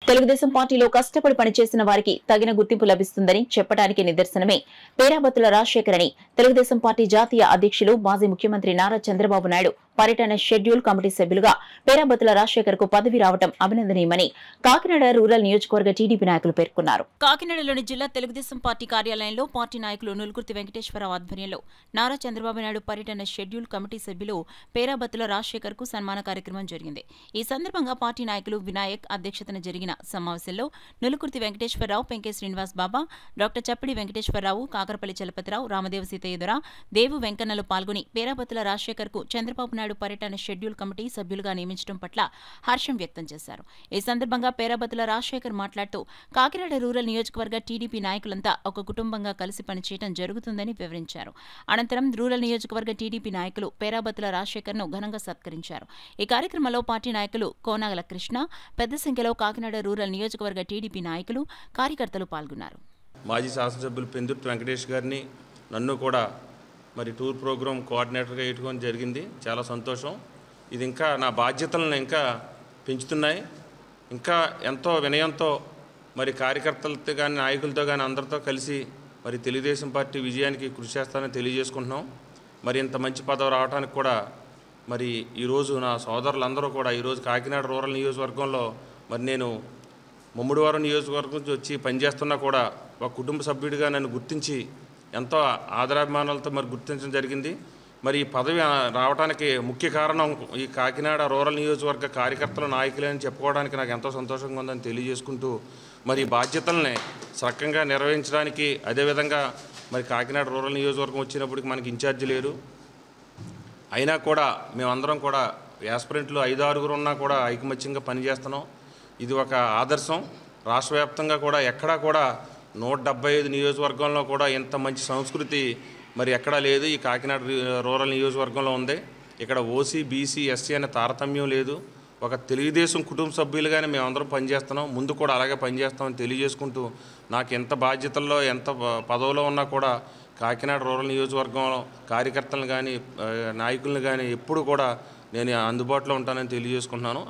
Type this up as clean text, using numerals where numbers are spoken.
తెలుగుదేశం పార్టీలో కష్టపడి పనిచేసిన వారికి తగిన గుర్తింపు లభిస్తుందని చెప్పడానికి నిదర్శనమే పేరాబత్తుల రాజశేఖర్ అని తెలుగుదేశం పార్టీ జాతీయ అధ్యక్షులు మాజీ ముఖ్యమంత్రి నారా చంద్రబాబు నాయుడు పర్యటన షెడ్యూల్ కమిటీ సభ్యులుగా పేరాబత్తుల రాజశేఖర్ కు పదవి రావడం అభినందనీయమని కాకినాడ రూరల్ నియోజకవర్గ టీడీపీ నాయకులు పేర్కొన్నారు. కాకినాడలోని జిల్లా తెలుగుదేశం పార్టీ కార్యాలయంలో పార్టీ నాయకులు నులుకుర్తి వెంకటేశ్వరరావు ఆధ్వర్యంలో నారా చంద్రబాబు నాయుడు పర్యటన షెడ్యూల్ కమిటీ సభ్యులు పేరాబత్తుల రాజశేఖర్ కు సన్మాన కార్యక్రమం జరిగింది. ఈ సందర్భంగా పార్టీ నాయకులు వినాయక్ అధ్యక్షతన జరిగిన సమావేశంలో నులుకుర్తి వెంకటేశ్వరరావు, పెంకే శ్రీనివాస్ బాబా, డాక్టర్ చప్పిడి వెంకటేశ్వరరావు, కాకరపల్లి చలపతిరావు, రామదేవ సీతయ్యదొర, దేవు వెంకన్నలు పాల్గొని పేరాబత్తుల రాజశేఖర్ కు చంద్రబాబు నాయుడు పర్యటన షెడ్యూల్ కమిటీ సభ్యులుగా నియమించడం పట్ల హర్షం వ్యక్తం చేశారు. ఈ సందర్భంగా పేరాబత్తుల రాజశేఖర్ మాట్లాడుతూ కాకినాడ రూరల్ నియోజకవర్గ టీడీపీ నాయకులంతా ఒక కుటుంబంగా కలిసి పనిచేయడం జరుగుతుందని వివరించారు. అనంతరం రూరల్ నియోజకవర్గ టీడీపీ నాయకులు పేరాబత్తుల రాజశేఖర్ ను ఘనంగా సత్కరించారు. ఈ కార్యక్రమంలో పార్టీ నాయకులు కోనాగల కృష్ణ, పెద్ద సంఖ్యలో కాకినాడ రూరల్ నియోజకవర్గ టీడీపీ నాయకులు, కార్యకర్తలు పాల్గొన్నారు. మాజీ శాసనసభ్యులు పెందుర్తి వెంకటేష్ గారిని నన్ను కూడా మరి టూర్ ప్రోగ్రామ్ కోఆర్డినేటర్గా వేయడం జరిగింది. చాలా సంతోషం. ఇది ఇంకా నా బాధ్యతలను ఇంకా పెంచుతున్నాయి. ఇంకా ఎంతో వినయంతో మరి కార్యకర్తలతో కానీ నాయకులతో కానీ అందరితో కలిసి మరి తెలుగుదేశం పార్టీ విజయానికి కృషి చేస్తానని తెలియజేసుకుంటున్నాం. మరి ఇంత మంచి పదవి రావడానికి కూడా మరి ఈరోజు నా సోదరులందరూ కూడా ఈరోజు కాకినాడ రూరల్ నియోజకవర్గంలో మరి నేను ముమ్మడివారం నియోజకవర్గం నుంచి వచ్చి పనిచేస్తున్నా కూడా ఒక కుటుంబ సభ్యుడిగా నన్ను గుర్తించి ఎంతో ఆదరాభిమానాలతో మరి గుర్తించడం జరిగింది. మరి ఈ పదవి రావడానికి ముఖ్య కారణం ఈ కాకినాడ రూరల్ నియోజకవర్గ కార్యకర్తల నాయకులని చెప్పుకోవడానికి నాకు ఎంతో సంతోషంగా ఉందని తెలియజేసుకుంటూ మరి బాధ్యతల్ని సక్రమంగా నిర్వహించడానికి, అదేవిధంగా మరి కాకినాడ రూరల్ నియోజకవర్గం వచ్చినప్పటికి మనకి ఇన్ఛార్జి లేరు, అయినా కూడా మేమందరం కూడా యాస్పిరెంట్లు 5-6 ఉన్నా కూడా ఐకమత్యంగా పనిచేస్తున్నాం. ఇది ఒక ఆదర్శం. రాష్ట్ర వ్యాప్తంగా కూడా ఎక్కడా కూడా 175 నియోజకవర్గంలో కూడా ఇంత మంచి సంస్కృతి మరి ఎక్కడా లేదు. ఈ కాకినాడ రూరల్ నియోజకవర్గంలో ఉంది. ఇక్కడ ఓసీ, బీసీ, ఎస్సీ అనే తారతమ్యం లేదు. ఒక తెలుగుదేశం కుటుంబ సభ్యులుగానే మేమందరం పనిచేస్తున్నాం. ముందు కూడా అలాగే పనిచేస్తామని తెలియజేసుకుంటూ నాకు ఎంత బాధ్యతల్లో ఎంత పదవిలో ఉన్నా కూడా కాకినాడ రూరల్ నియోజకవర్గంలో కార్యకర్తలను కానీ నాయకులను కానీ ఎప్పుడు కూడా నేను అందుబాటులో ఉంటానని తెలియజేసుకుంటున్నాను.